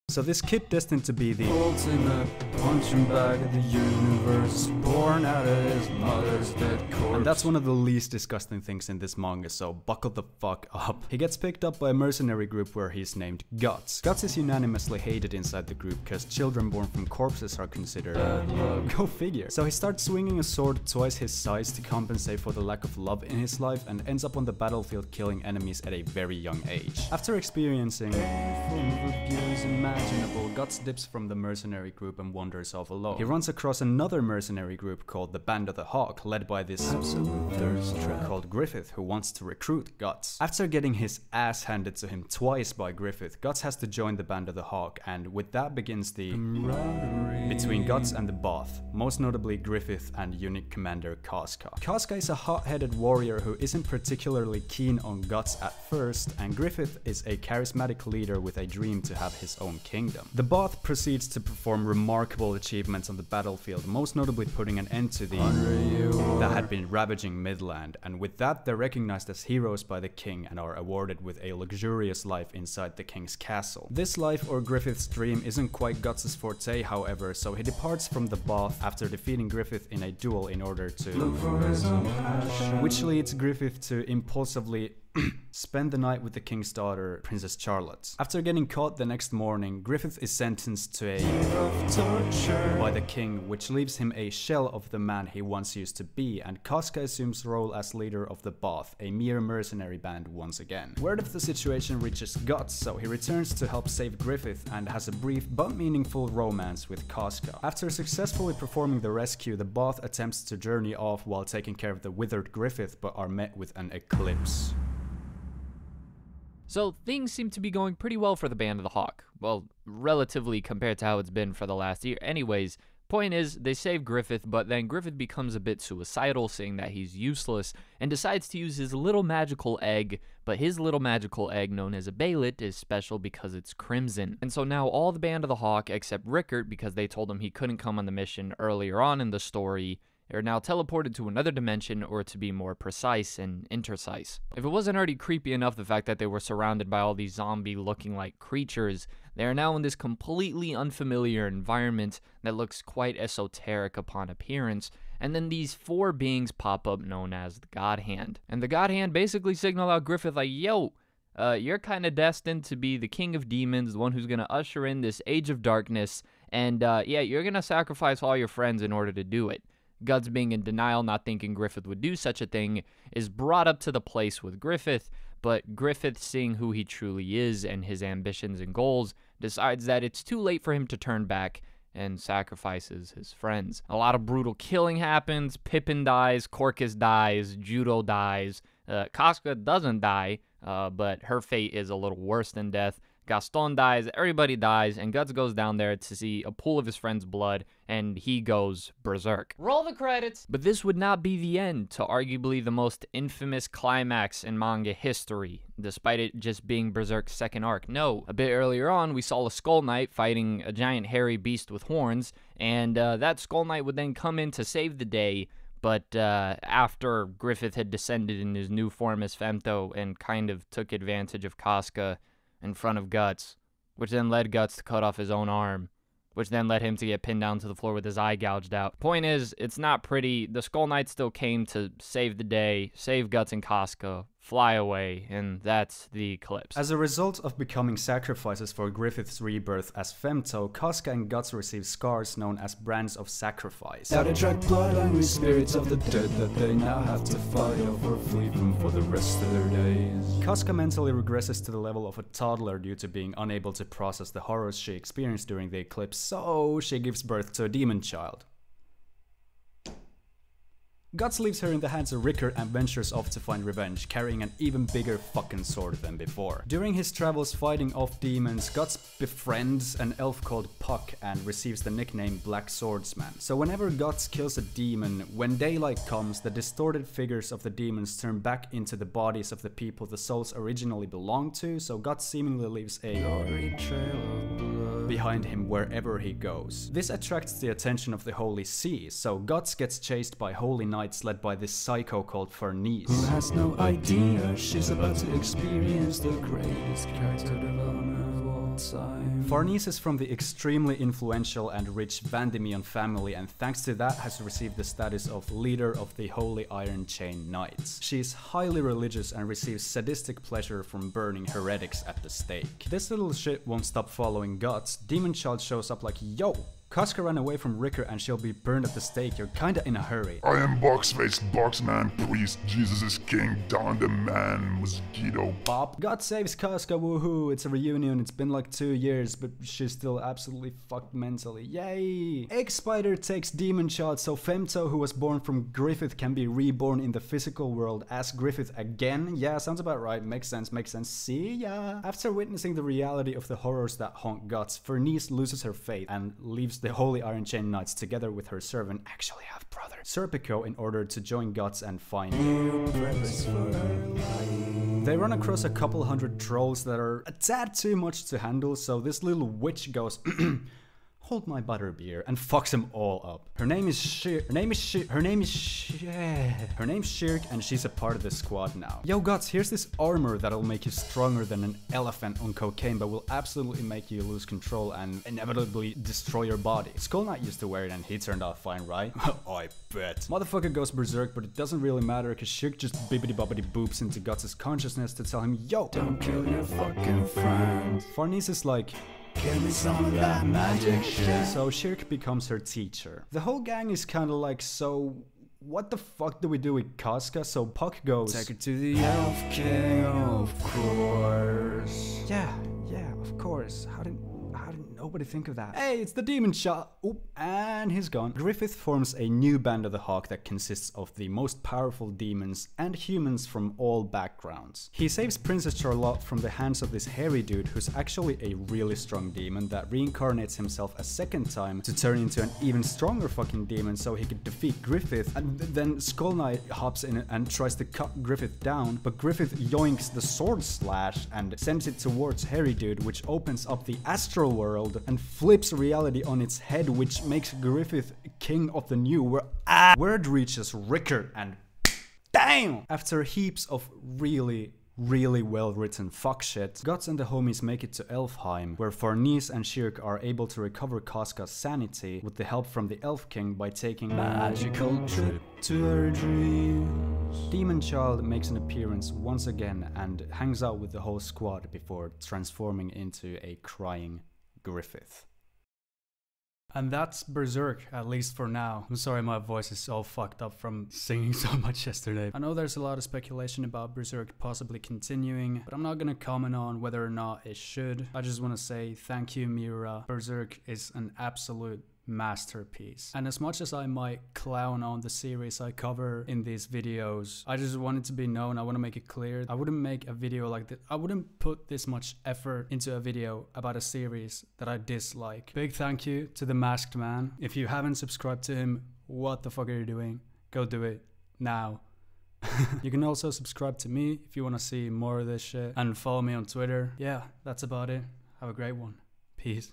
So this kid destined to be the ultimate punching bag of the universe, born out of his mother's dead corpse. And that's one of the least disgusting things in this manga, so buckle the fuck up. He gets picked up by a mercenary group where he's named Guts. Guts is unanimously hated inside the group because children born from corpses are considered go figure. So he starts swinging a sword twice his size to compensate for the lack of love in his life and ends up on the battlefield killing enemies at a very young age. After experiencing abuse imaginable, Guts dips from the mercenary group and wanders off alone. He runs across another mercenary group called the Band of the Hawk, led by this absolute thirst trap called Griffith, who wants to recruit Guts. After getting his ass handed to him twice by Griffith, Guts has to join the Band of the Hawk, and with that begins the between Guts and the Both, most notably Griffith and unit commander Casca. Casca is a hot-headed warrior who isn't particularly keen on Guts at first, and Griffith is a charismatic leader with a dream to have his own kingdom. The Both proceeds to perform remarkable achievements on the battlefield, most notably putting an end to the that had been ravaging Midland, and with that they're recognized as heroes by the king and are awarded with a luxurious life inside the king's castle. This life or Griffith's dream isn't quite Guts' forte, however, so he departs from the Both after defeating Griffith in a duel in order to look for his own passion, which leads Griffith to impulsively spend the night with the king's daughter, Princess Charlotte. After getting caught the next morning, Griffith is sentenced to torture by the king, which leaves him a shell of the man he once used to be, and Casca assumes role as leader of the Both, a mere mercenary band once again. Word of the situation reaches Guts, so he returns to help save Griffith and has a brief but meaningful romance with Casca. After successfully performing the rescue, the Both attempts to journey off while taking care of the withered Griffith, but are met with an eclipse. So things seem to be going pretty well for the Band of the Hawk. Well, relatively compared to how it's been for the last year. Anyways, point is, they save Griffith, but then Griffith becomes a bit suicidal, saying that he's useless, and decides to use his little magical egg, but his little magical egg, known as a Baylet, is special because it's crimson. And so now all the Band of the Hawk, except Rickert, because they told him he couldn't come on the mission earlier on in the story, are now teleported to another dimension, or to be more precise and intercise. If it wasn't already creepy enough the fact that they were surrounded by all these zombie-looking like creatures, they are now in this completely unfamiliar environment that looks quite esoteric upon appearance, and then these four beings pop up known as the God Hand. And the God Hand basically signal out Griffith like, yo, you're kind of destined to be the king of demons, the one who's going to usher in this age of darkness, and yeah, you're going to sacrifice all your friends in order to do it. Guts, being in denial, not thinking Griffith would do such a thing, is brought up to the place with Griffith, but Griffith, seeing who he truly is and his ambitions and goals, decides that it's too late for him to turn back and sacrifices his friends. A lot of brutal killing happens. Pippin dies, Corcus dies, Judo dies. Casca doesn't die, but her fate is a little worse than death. Gaston dies, everybody dies, and Guts goes down there to see a pool of his friend's blood, and he goes berserk. Roll the credits! But this would not be the end to arguably the most infamous climax in manga history, despite it just being Berserk's second arc. No, a bit earlier on, we saw a Skull Knight fighting a giant hairy beast with horns, and that Skull Knight would then come in to save the day, but after Griffith had descended in his new form as Femto and kind of took advantage of Casca in front of Guts, which then led Guts to cut off his own arm, which then led him to get pinned down to the floor with his eye gouged out. Point is, it's not pretty. The Skull Knight still came to save the day, save Guts and Casca, fly away, and that's the eclipse. As a result of becoming sacrifices for Griffith's rebirth as Femto, Casca and Guts receive scars known as brands of sacrifice. That attract blood-hungry spirits of the dead that they now have to fight over, flee from for the rest of their days. Casca mentally regresses to the level of a toddler due to being unable to process the horrors she experienced during the eclipse, so she gives birth to a demon child. Guts leaves her in the hands of Rickert and ventures off to find revenge, carrying an even bigger fucking sword than before. During his travels fighting off demons, Guts befriends an elf called Puck and receives the nickname Black Swordsman. So whenever Guts kills a demon, when daylight comes, the distorted figures of the demons turn back into the bodies of the people the souls originally belonged to, so Guts seemingly leaves a glory trail of blood behind him wherever he goes. This attracts the attention of the Holy See, so Guts gets chased by holy knights led by this psycho called Farnese, who has no idea she's about to experience the greatest character development of all sign. Farnese is from the extremely influential and rich Vandemion family, and thanks to that has received the status of leader of the Holy Iron Chain Knights. She is highly religious and receives sadistic pleasure from burning heretics at the stake. This little shit won't stop following Guts. Demon Child shows up like, yo, Casca ran away from Ricker and she'll be burned at the stake, you're kinda in a hurry. I am Box-Faced Boxman Priest, Jesus is King, Don the Man, Mosquito Bob. Guts saves Casca, woohoo, it's a reunion, it's been like 2 years, but she's still absolutely fucked mentally, yay! Egg Spider takes Demon Child so Femto, who was born from Griffith, can be reborn in the physical world as Griffith again? Yeah, sounds about right, makes sense, see ya! After witnessing the reality of the horrors that haunt Guts, Farnese loses her faith and leaves the Holy Iron Chain Knights together with her servant, actually half brother, Serpico, in order to join Guts and find They run across a couple hundred trolls that are a tad too much to handle, so this little witch goes hold my butterbeer and fucks them all up. Her name's Shirk and she's a part of the squad now. Yo Guts, here's this armor that'll make you stronger than an elephant on cocaine but will absolutely make you lose control and inevitably destroy your body. Skull Knight used to wear it and he turned out fine, right? I bet. Motherfucker goes berserk, but it doesn't really matter cause Shirk just bibbidi bobbidi boops into Guts' consciousness to tell him, yo, Don't kill your fucking friend. Farnese is like, Give me some of that magic shit. so Shirk becomes her teacher. The whole gang is kinda like, so what the fuck do we do with Casca? So Puck goes, Take her to the Elf King, of course. yeah, of course. How did nobody think of that? Hey, it's the Demon Child. Oop, and he's gone. Griffith forms a new band of the Hawk that consists of the most powerful demons and humans from all backgrounds. He saves Princess Charlotte from the hands of this hairy dude who's actually a really strong demon that reincarnates himself a second time to turn into an even stronger fucking demon so he could defeat Griffith, and then Skull Knight hops in and tries to cut Griffith down, but Griffith yoinks the sword slash and sends it towards hairy dude, which opens up the astral world and flips reality on its head, which makes Griffith king of the new world. Word reaches Ricker and damn! After heaps of really well written fuck shit, Guts and the homies make it to Elfheim, where Farnese and Shirk are able to recover Casca's sanity with the help from the Elf King by taking a Magical trip to her dreams. Demon Child makes an appearance once again and hangs out with the whole squad before transforming into a crying Griffith. And that's Berserk, at least for now. I'm sorry my voice is all fucked up from singing so much yesterday. I know there's a lot of speculation about Berserk possibly continuing, but I'm not gonna comment on whether or not it should. I just want to say thank you, Miura. Berserk is an absolute masterpiece. And as much as I might clown on the series I cover in these videos, I just want it to be known, I want to make it clear, I wouldn't make a video like this, I wouldn't put this much effort into a video about a series that I dislike. Big thank you to the Masked Man. If you haven't subscribed to him, what the fuck are you doing? Go do it now. You can also subscribe to me if you want to see more of this shit and follow me on Twitter. Yeah, that's about it. Have a great one. Peace.